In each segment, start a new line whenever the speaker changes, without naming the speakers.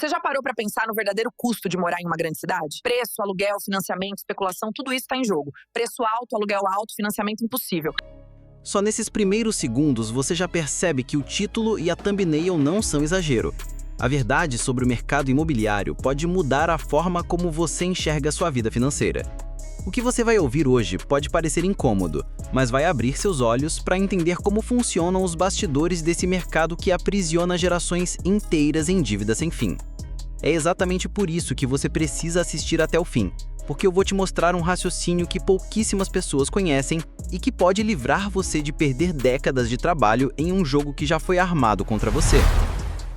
Você já parou para pensar no verdadeiro custo de morar em uma grande cidade? Preço, aluguel, financiamento, especulação, tudo isso está em jogo. Preço alto, aluguel alto, financiamento impossível.
Só nesses primeiros segundos você já percebe que o título e a thumbnail não são exagero. A verdade sobre o mercado imobiliário pode mudar a forma como você enxerga sua vida financeira. O que você vai ouvir hoje pode parecer incômodo, mas vai abrir seus olhos para entender como funcionam os bastidores desse mercado que aprisiona gerações inteiras em dívidas sem fim. É exatamente por isso que você precisa assistir até o fim, porque eu vou te mostrar um raciocínio que pouquíssimas pessoas conhecem e que pode livrar você de perder décadas de trabalho em um jogo que já foi armado contra você.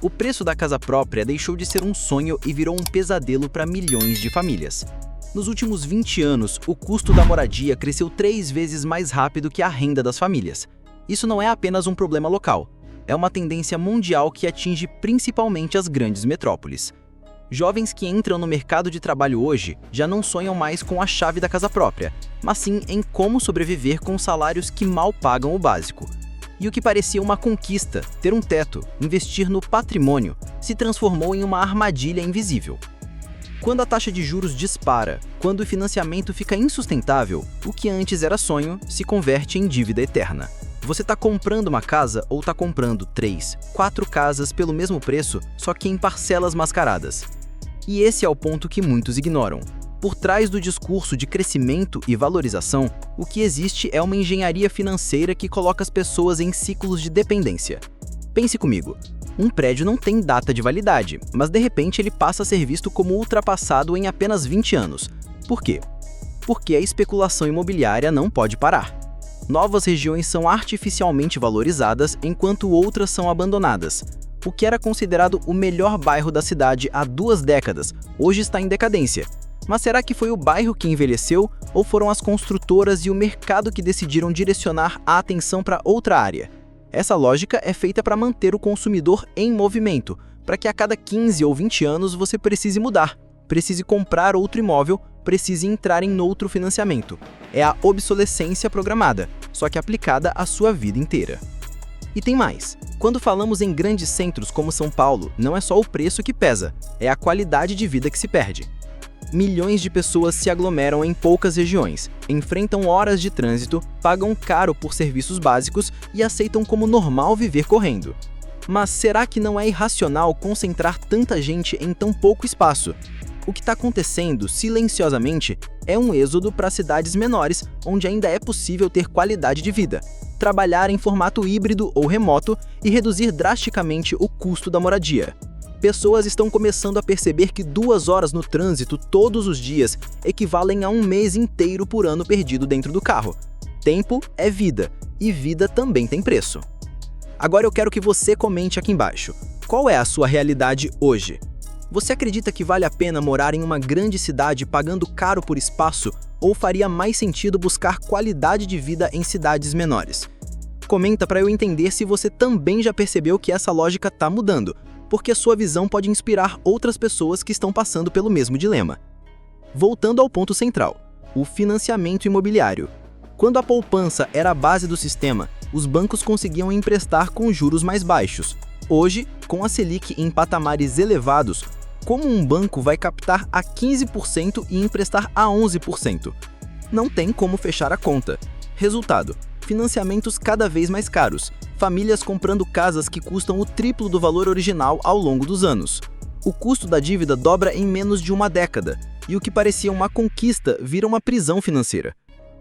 O preço da casa própria deixou de ser um sonho e virou um pesadelo para milhões de famílias. Nos últimos 20 anos, o custo da moradia cresceu 3 vezes mais rápido que a renda das famílias. Isso não é apenas um problema local, é uma tendência mundial que atinge principalmente as grandes metrópoles. Jovens que entram no mercado de trabalho hoje já não sonham mais com a chave da casa própria, mas sim em como sobreviver com salários que mal pagam o básico. E o que parecia uma conquista, ter um teto, investir no patrimônio, se transformou em uma armadilha invisível. Quando a taxa de juros dispara, quando o financiamento fica insustentável, o que antes era sonho se converte em dívida eterna. Você está comprando uma casa ou está comprando 3, 4 casas pelo mesmo preço, só que em parcelas mascaradas. E esse é o ponto que muitos ignoram. Por trás do discurso de crescimento e valorização, o que existe é uma engenharia financeira que coloca as pessoas em ciclos de dependência. Pense comigo. Um prédio não tem data de validade, mas de repente ele passa a ser visto como ultrapassado em apenas 20 anos. Por quê? Porque a especulação imobiliária não pode parar. Novas regiões são artificialmente valorizadas enquanto outras são abandonadas. O que era considerado o melhor bairro da cidade há 2 décadas, hoje está em decadência. Mas será que foi o bairro que envelheceu ou foram as construtoras e o mercado que decidiram direcionar a atenção para outra área? Essa lógica é feita para manter o consumidor em movimento, para que a cada 15 ou 20 anos você precise mudar, precise comprar outro imóvel, precise entrar em outro financiamento. É a obsolescência programada, só que aplicada à sua vida inteira. E tem mais. Quando falamos em grandes centros como São Paulo, não é só o preço que pesa, é a qualidade de vida que se perde. Milhões de pessoas se aglomeram em poucas regiões, enfrentam horas de trânsito, pagam caro por serviços básicos e aceitam como normal viver correndo. Mas será que não é irracional concentrar tanta gente em tão pouco espaço? O que está acontecendo, silenciosamente, é um êxodo para cidades menores, onde ainda é possível ter qualidade de vida, trabalhar em formato híbrido ou remoto e reduzir drasticamente o custo da moradia. Pessoas estão começando a perceber que 2 horas no trânsito todos os dias equivalem a um mês inteiro por ano perdido dentro do carro. Tempo é vida, e vida também tem preço. Agora eu quero que você comente aqui embaixo. Qual é a sua realidade hoje? Você acredita que vale a pena morar em uma grande cidade pagando caro por espaço ou faria mais sentido buscar qualidade de vida em cidades menores? Comenta para eu entender se você também já percebeu que essa lógica está mudando, porque a sua visão pode inspirar outras pessoas que estão passando pelo mesmo dilema. Voltando ao ponto central, o financiamento imobiliário. Quando a poupança era a base do sistema, os bancos conseguiam emprestar com juros mais baixos. Hoje, com a Selic em patamares elevados, como um banco vai captar a 15% e emprestar a 11%? Não tem como fechar a conta. Resultado: financiamentos cada vez mais caros, famílias comprando casas que custam o triplo do valor original ao longo dos anos. O custo da dívida dobra em menos de uma década, e o que parecia uma conquista vira uma prisão financeira.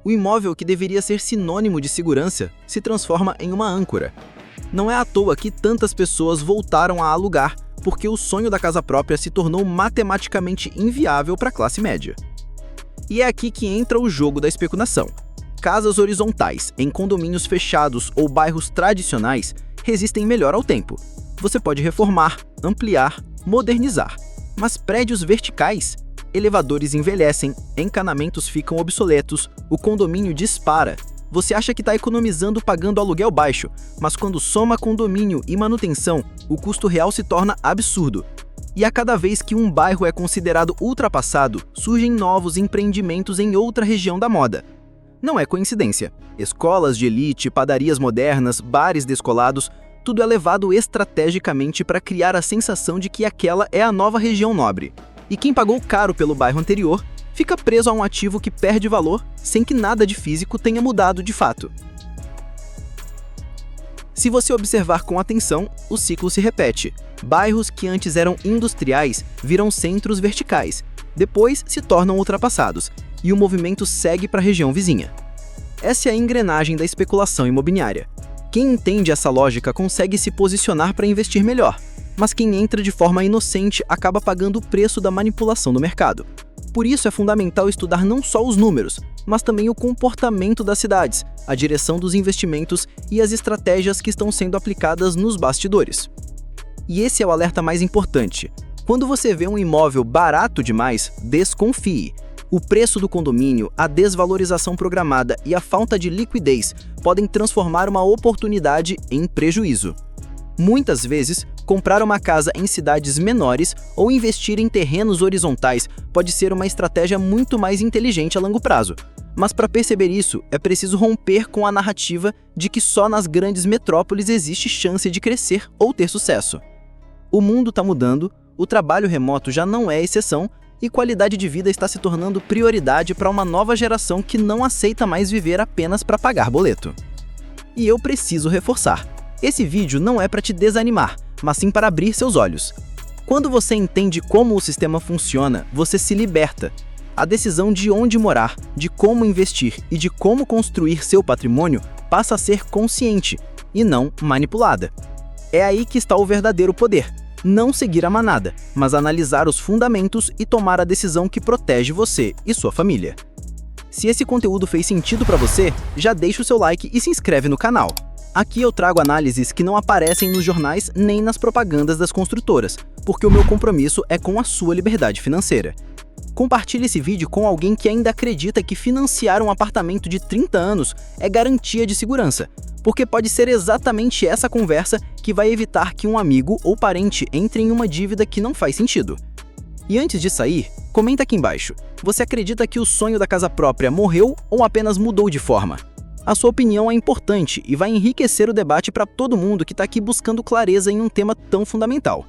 O imóvel que deveria ser sinônimo de segurança se transforma em uma âncora. Não é à toa que tantas pessoas voltaram a alugar, porque o sonho da casa própria se tornou matematicamente inviável para a classe média. E é aqui que entra o jogo da especulação. Casas horizontais, em condomínios fechados ou bairros tradicionais, resistem melhor ao tempo. Você pode reformar, ampliar, modernizar. Mas prédios verticais? Elevadores envelhecem, encanamentos ficam obsoletos, o condomínio dispara. Você acha que está economizando pagando aluguel baixo, mas quando soma condomínio e manutenção, o custo real se torna absurdo. E a cada vez que um bairro é considerado ultrapassado, surgem novos empreendimentos em outra região da moda. Não é coincidência. Escolas de elite, padarias modernas, bares descolados, tudo é levado estrategicamente para criar a sensação de que aquela é a nova região nobre. E quem pagou caro pelo bairro anterior fica preso a um ativo que perde valor sem que nada de físico tenha mudado de fato. Se você observar com atenção, o ciclo se repete. Bairros que antes eram industriais viram centros verticais, depois se tornam ultrapassados, e o movimento segue para a região vizinha. Essa é a engrenagem da especulação imobiliária. Quem entende essa lógica consegue se posicionar para investir melhor, mas quem entra de forma inocente acaba pagando o preço da manipulação do mercado. Por isso é fundamental estudar não só os números, mas também o comportamento das cidades, a direção dos investimentos e as estratégias que estão sendo aplicadas nos bastidores. E esse é o alerta mais importante. Quando você vê um imóvel barato demais, desconfie. O preço do condomínio, a desvalorização programada e a falta de liquidez podem transformar uma oportunidade em prejuízo. Muitas vezes, comprar uma casa em cidades menores ou investir em terrenos horizontais pode ser uma estratégia muito mais inteligente a longo prazo. Mas para perceber isso, é preciso romper com a narrativa de que só nas grandes metrópoles existe chance de crescer ou ter sucesso. O mundo está mudando, o trabalho remoto já não é exceção e qualidade de vida está se tornando prioridade para uma nova geração que não aceita mais viver apenas para pagar boleto. E eu preciso reforçar. Esse vídeo não é para te desanimar, mas sim para abrir seus olhos. Quando você entende como o sistema funciona, você se liberta. A decisão de onde morar, de como investir e de como construir seu patrimônio passa a ser consciente e não manipulada. É aí que está o verdadeiro poder. Não seguir a manada, mas analisar os fundamentos e tomar a decisão que protege você e sua família. Se esse conteúdo fez sentido para você, já deixa o seu like e se inscreve no canal. Aqui eu trago análises que não aparecem nos jornais nem nas propagandas das construtoras, porque o meu compromisso é com a sua liberdade financeira. Compartilhe esse vídeo com alguém que ainda acredita que financiar um apartamento de 30 anos é garantia de segurança, porque pode ser exatamente essa conversa que vai evitar que um amigo ou parente entre em uma dívida que não faz sentido. E antes de sair, comenta aqui embaixo, você acredita que o sonho da casa própria morreu ou apenas mudou de forma? A sua opinião é importante e vai enriquecer o debate para todo mundo que está aqui buscando clareza em um tema tão fundamental.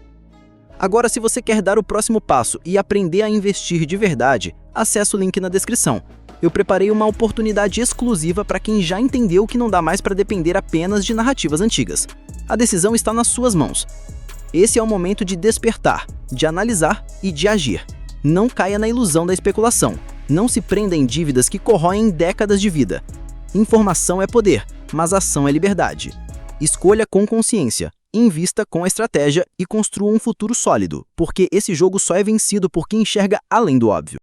Agora, se você quer dar o próximo passo e aprender a investir de verdade, acesse o link na descrição. Eu preparei uma oportunidade exclusiva para quem já entendeu que não dá mais para depender apenas de narrativas antigas. A decisão está nas suas mãos. Esse é o momento de despertar, de analisar e de agir. Não caia na ilusão da especulação. Não se prenda em dívidas que corroem décadas de vida. Informação é poder, mas ação é liberdade. Escolha com consciência, invista com estratégia e construa um futuro sólido, porque esse jogo só é vencido por quem enxerga além do óbvio.